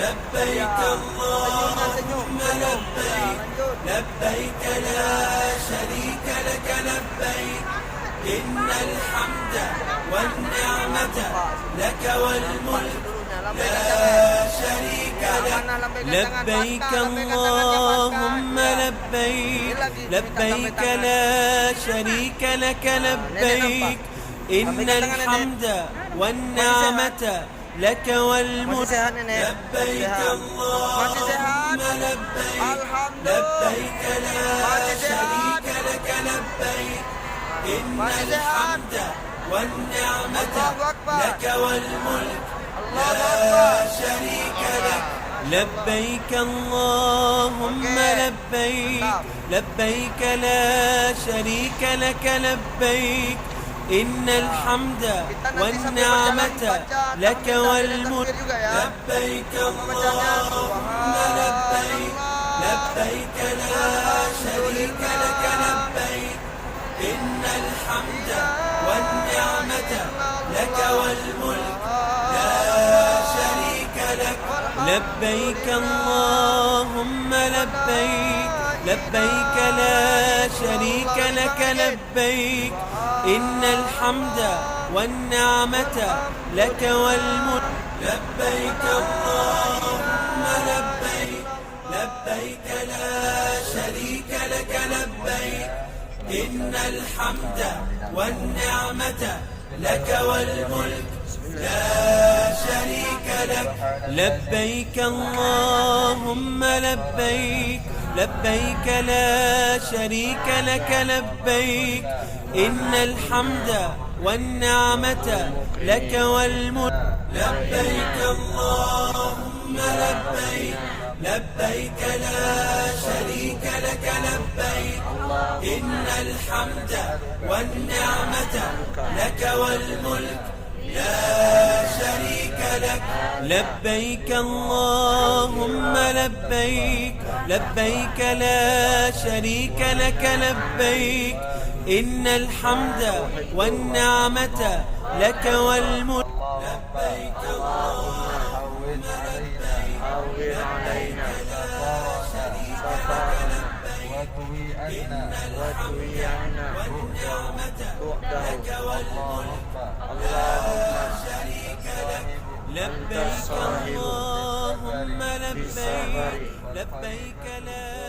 لبيك اللهم لبيك لبيك لا شريك لك لبيك إن الحمد والنعمة لك والملك لا شريك لك لبيك اللهم لبيك لبيك لا شريك لك لبيك إن الحمد والنعمة لك والملك لبيك اللهم لبيك لبيك لا شريك لك لبيك إن الحمد والنعمة لك والملك لا شريك لك لبيك اللهم لبيك لبيك لا شريك لك لبيك إن الحمد والنعمة لك والملك لبيك اللهم لبيك لبيك لا شريك لك لبيك إن الحمد والنعمة لك والملك لا شريك لك لبيك اللهم لبيك لبيك لا شريك لك لبيك إن الحمد والنعمة لك والملك لبيك اللهم لبيك لبيك لا شريك لك لبيك إن الحمد والنعمة لك والملك لا شريك لك لبيك اللهم لبيك لبيك لا شريك لك لبيك إن الحمد والنعمة لك والملك لبيك اللهم لبيك لبيك لا شريك لك لبيك إن الحمد والنعمة لك والملك لا شريك لك لبيك اللهم لبيك لبيك لا شريك لك لبيك إن الحمد والنعمة لك والملك لبيك اللهم لبيك لبيك لا شريك لك لبيك إن الحمد والنعمة لك والملك لا شريك لك لبيك اللهم لبيك لبيك لا